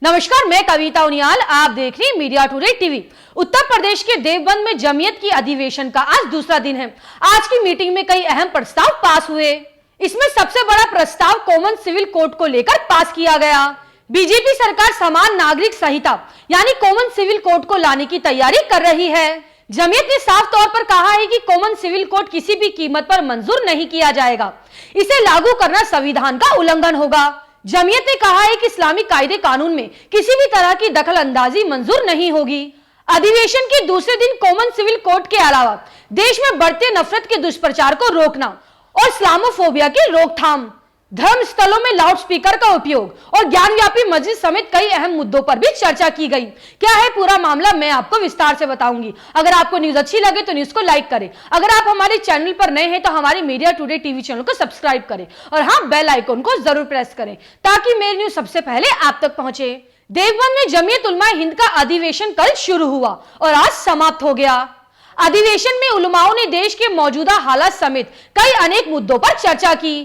नमस्कार, मैं कविता उनियाल, आप देख रही media today TV. Uttar Pradesh के देवबंद में जमीयत की अधिवेशन का आज दूसरा दिन है। आज की मीटिंग में कई अहम प्रस्ताव पास हुए। इसमें सबसे बड़ा प्रस्ताव कॉमन सिविल कोड को लेकर पास किया गया। बीजेपी सरकार समान नागरिक संहिता यानी कॉमन सिविल कोड को लाने की तैयारी कर रही है। जमीयत ने साफ तौर पर कहा है कि कॉमन सिविल कोड किसी भी कीमत पर मंजूर नहीं किया जाएगा। इसे लागू करना संविधान का उल्लंघन होगा। जमीयत ने कहा है कि इस्लामी कायदे कानून में किसी भी तरह की दखल अंदाजी मंजूर नहीं होगी। अधिवेशन के दूसरे दिन कॉमन सिविल कोड के अलावा देश में बढ़ते नफरत के दुष्प्रचार को रोकना और इस्लामोफोबिया की रोकथाम, धर्म स्थलों में लाउड स्पीकर का उपयोग और ज्ञानव्यापी मस्जिद समेत कई अहम मुद्दों पर भी चर्चा की गई। क्या है पूरा मामला, मैं आपको विस्तार से बताऊंगी। अगर आपको न्यूज अच्छी लगे तो न्यूज को लाइक करें। अगर आप हमारे चैनल पर नए हैं तो हमारे मीडिया टुडे टीवी चैनल को सब्सक्राइब करें और हाँ, बेल आइकन को जरूर प्रेस करें ताकि मेरी न्यूज सबसे पहले आप तक पहुंचे। देवबंद में जमीयत उलमाए हिंद का अधिवेशन कल शुरू हुआ और आज समाप्त हो गया। अधिवेशन में उलमाओं ने देश के मौजूदा हालात समेत कई अनेक मुद्दों पर चर्चा की।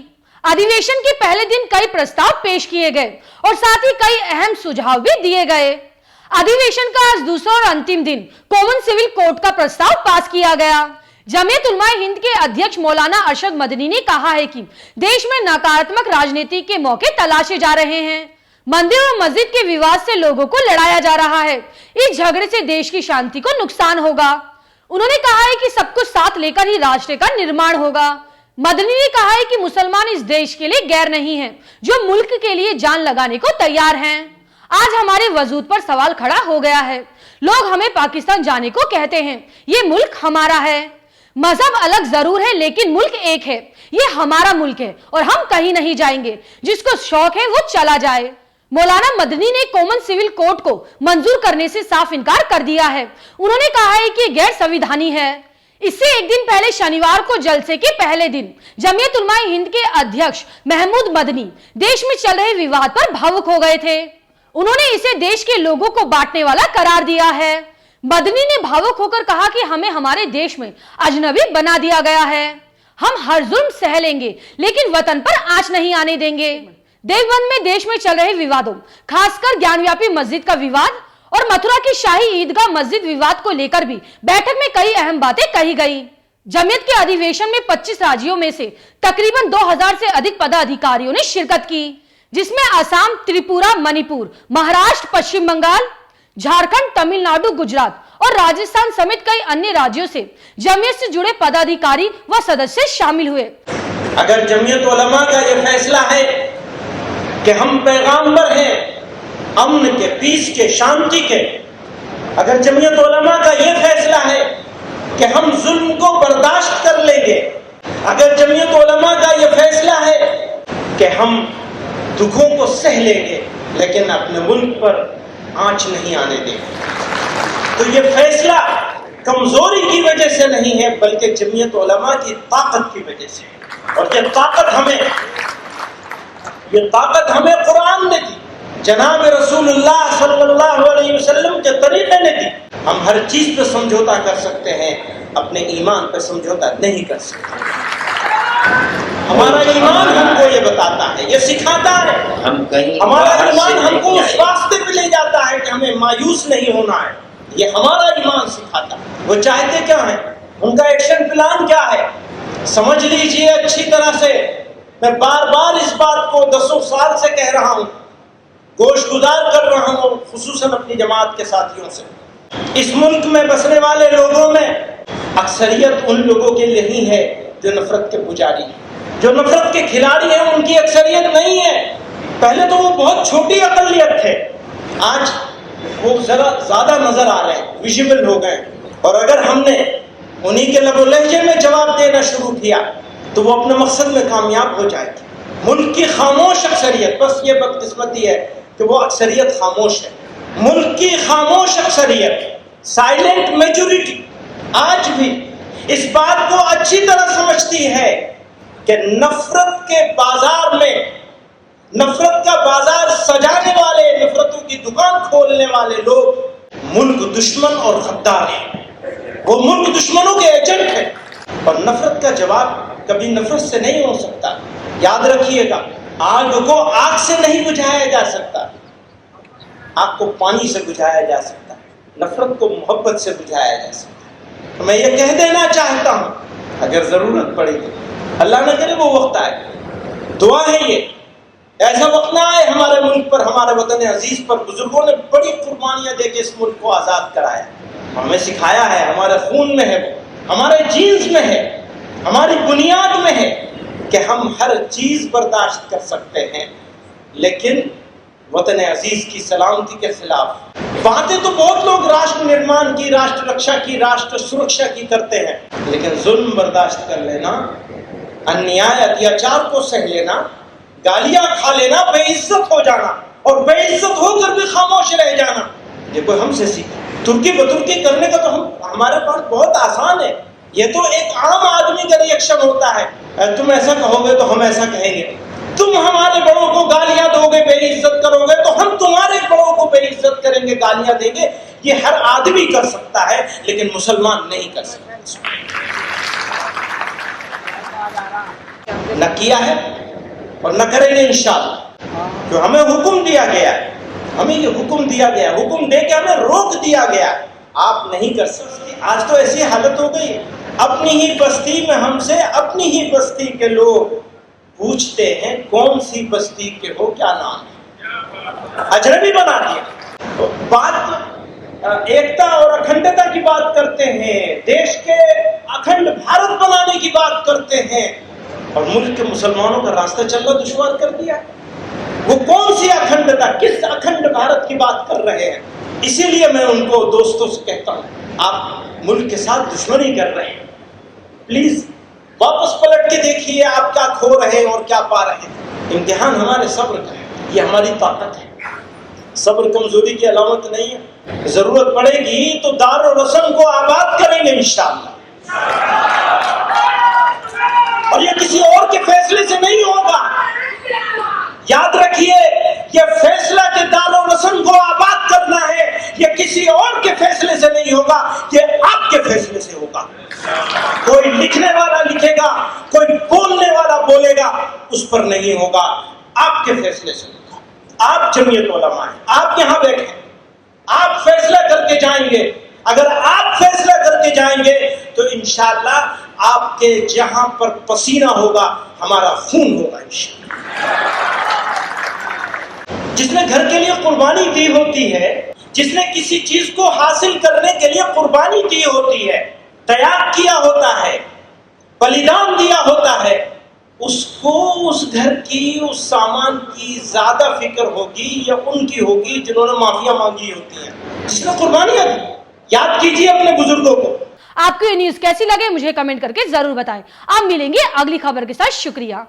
अधिवेशन के पहले दिन कई प्रस्ताव पेश किए गए और साथ ही कई अहम सुझाव भी दिए गए। अधिवेशन का आज दूसरा और अंतिम दिन कॉमन सिविल कोड का प्रस्ताव पास किया गया। जमीयत उलमाए हिंद के अध्यक्ष मौलाना अरशद मदनी ने कहा है कि देश में नकारात्मक राजनीति के मौके तलाशे जा रहे हैं। मंदिर और मस्जिद के विवाद से लोगों को लड़ाया जा रहा है। इस झगड़े से देश की शांति को नुकसान होगा। उन्होंने कहा है कि सब कुछ साथ लेकर ही राष्ट्र का निर्माण होगा। मदनी ने कहा है कि मुसलमान इस देश के लिए गैर नहीं हैं, जो मुल्क के लिए जान लगाने को तैयार हैं। आज हमारे वजूद पर सवाल खड़ा हो गया है। लोग हमें पाकिस्तान जाने को कहते हैं। ये मुल्क हमारा है। मजहब अलग जरूर है लेकिन मुल्क एक है। ये हमारा मुल्क है और हम कहीं नहीं जाएंगे। जिसको शौक है वो चला जाए। मौलाना मदनी ने कॉमन सिविल कोड को मंजूर करने से साफ इनकार कर दिया है। उन्होंने कहा है कि गैर संविधानी है। इससे एक दिन पहले शनिवार को जलसे के पहले दिन जमीयत उलमाए हिंद के अध्यक्ष महमूद मदनी देश में चल रहे विवाद पर भावुक हो गए थे। उन्होंने इसे देश के लोगों को बांटने वाला करार दिया है। मदनी ने भावुक होकर कहा कि हमें हमारे देश में अजनबी बना दिया गया है। हम हर जुल्म सह लेंगे लेकिन वतन पर आंच नहीं आने देंगे। देवबंद में देश में चल रहे विवादों, खासकर ज्ञानव्यापी मस्जिद का विवाद और मथुरा की शाही ईदगाह मस्जिद विवाद को लेकर भी बैठक में कई अहम बातें कही गई। जमीयत के अधिवेशन में 25 राज्यों में से तकरीबन 2000 से अधिक पदाधिकारियों ने शिरकत की, जिसमें असम, त्रिपुरा, मणिपुर, महाराष्ट्र, पश्चिम बंगाल, झारखंड, तमिलनाडु, गुजरात और राजस्थान समेत कई अन्य राज्यों से जमीयत से जुड़े पदाधिकारी व सदस्य शामिल हुए। अगर जमीयत उलमा का ये फैसला है कि हम पैगाम्बर हैं अमन के, पीस के, शांति के, अगर जमीयत उलमा का ये फैसला है कि हम जुल्म को बर्दाश्त कर लेंगे, अगर जमीयत उलमा का ये फैसला है कि हम दुखों को सह लेंगे लेकिन अपने मुल्क पर आंच नहीं आने देंगे, तो ये फैसला कमजोरी की वजह से नहीं है बल्कि जमीयत उलमा की ताकत की वजह से। और ये ताकत हमें कुरान ने दी, जनाब रसूलुल्लाह सल्लल्लाहु अलैहि वसल्लम के तरीके ने दी। हम हर चीज पे समझौता कर सकते हैं, अपने ईमान पे समझौता नहीं कर सकते। हमारा ईमान हमको ये बताता है, ये सिखाता है। हमारा ईमान हमको उस रास्ते पे ले जाता है कि हमें मायूस नहीं होना है। ये हमारा ईमान सिखाता है। वो चाहते क्या है, उनका एक्शन प्लान क्या है, समझ लीजिए अच्छी तरह से। मैं बार बार इस बात को 10 साल से कह रहा हूँ, गोशगुजार कर रहा हूँ, खुसूसन अपनी जमात के साथियों से। इस मुल्क में बसने वाले लोगों में अक्सरियत उन लोगों के लिए ही है जो नफरत के पुजारी हैं, जो नफरत के खिलाड़ी हैं। उनकी अक्सरियत नहीं है। पहले तो वो बहुत छोटी अकलियत थे, आज वो जरा ज्यादा नजर आ रहे हैं, विजिबल हो गए। और अगर हमने उन्हीं के लबो लहजे में जवाब देना शुरू किया तो वो अपने मकसद में कामयाब हो जाएगी। मुल्क की खामोश अक्सरियत, बस ये बदकिस्मती है कि वो अक्सरियत खामोश है। मुल्क की खामोश अक्सरियत, साइलेंट मेजॉरिटी, आज भी इस बात को अच्छी तरह समझती है कि नफरत के बाजार में, नफरत का बाजार सजाने वाले, नफरतों की दुकान खोलने वाले लोग मुल्क दुश्मन और गद्दार हैं। वो मुल्क दुश्मनों के एजेंट हैं और नफरत का जवाब कभी नफरत से नहीं हो सकता। याद रखिएगा, आग को आग से नहीं बुझाया जा सकता। आग को पानी से बुझाया जा सकता है, नफरत को मोहब्बत से बुझाया जा सकता है। तो मैं ये कह देना चाहता हूँ, अगर ज़रूरत पड़ेगी, अल्लाह न करे वो वक्त आए, दुआ है ये, ऐसा वक्त ना आए हमारे मुल्क पर, हमारे वतन अजीज पर। बुजुर्गों ने बड़ी कुर्बानियां देके इस मुल्क को आज़ाद कराया, हमें सिखाया है, हमारे खून में है, वो हमारे जीन्स में है, हमारी बुनियाद में है कि हम हर चीज़ बर्दाश्त कर सकते हैं, लेकिन वतन अजीज की सलामती के खिलाफ बातें तो बहुत लोग राष्ट्र निर्माण की, राष्ट्र रक्षा की, राष्ट्र सुरक्षा की करते हैं, लेकिन जुल्म बर्दाश्त कर लेना, अन्याय अत्याचार को सह लेना, गालियां खा लेना, बेइज्जत हो जाना और बेइज्जत होकर भी खामोश रह जाना, ये कोई हमसे सीखे। तुर्की बतुर्की करने का तो हमारे पास बहुत आसान है, ये तो एक आम आदमी का रिएक्शन होता है, तुम ऐसा कहोगे तो हम ऐसा कहेंगे, तुम हमारे बड़ों को गालियां दोगे, बेइज्जत करोगे तो हम तुम्हारे बड़ों को बेइज्जत करेंगे, गालियां देंगे। ये हर आदमी कर सकता है, लेकिन मुसलमान नहीं कर सकता। न किया है और न करेंगे इंशाअल्लाह। जो हमें हुक्म दिया गया है, हमें ये हुक्म दिया गया, हुक्म दे के हमें रोक दिया गया, आप नहीं कर सकते। आज तो ऐसी हालत हो गई, अपनी ही बस्ती में हमसे अपनी ही बस्ती के लोग पूछते हैं कौन सी बस्ती के हो, क्या नाम है, अजनबी बना दिया। तो बात एकता और अखंडता की बात करते हैं, देश के अखंड भारत बनाने की बात करते हैं, और मुल्क के मुसलमानों का रास्ता चलना दुश्वार कर दिया। वो कौन सी अखंडता, किस अखंड भारत की बात कर रहे हैं? इसीलिए मैं उनको दोस्तों से कहता हूँ, आप मुल्क के साथ दुश्मनी कर रहे हैं, प्लीज वापस पलट के देखिए आप क्या खो रहे हैं और क्या पा रहे हैं। इम्तिहान हमारे सब्र का है, ये हमारी ताकत है, सब्र कमजोरी की अलामत नहीं है। जरूरत पड़ेगी तो दार और रस्म को आबाद करेंगे इंशाअल्लाह, और ये किसी और के फैसले से नहीं होगा। याद रखिए, ये फैसला के दार और रस्म को आबाद करना है, ये किसी और के फैसले से नहीं होगा, ये आपके फैसले से होगा। कोई लिखने वाला लिखेगा, कोई बोलने वाला बोलेगा, उस पर नहीं होगा, आपके फैसले से होगा। आप जमीयत उलमा हैं, आप यहाँ बैठे, आप फैसला करके जाएंगे। अगर आप फैसला करके जाएंगे तो इंशाअल्लाह आपके जहां पर पसीना होगा, हमारा खून होगा इंशाअल्लाह। जिसने घर के लिए कुर्बानी दी होती है, जिसने किसी चीज को हासिल करने के लिए कुर्बानी दी होती है, त्याग किया होता है, बलिदान दिया होता है, उसको उस घर की, उस सामान की ज्यादा फिक्र होगी या उनकी होगी जिन्होंने माफिया मांगी होती हैं, जिसने कुर्बानियां दी। याद कीजिए अपने बुजुर्गों को। आपको ये न्यूज कैसी लगे मुझे कमेंट करके जरूर बताएं। आप मिलेंगे अगली खबर के साथ। शुक्रिया।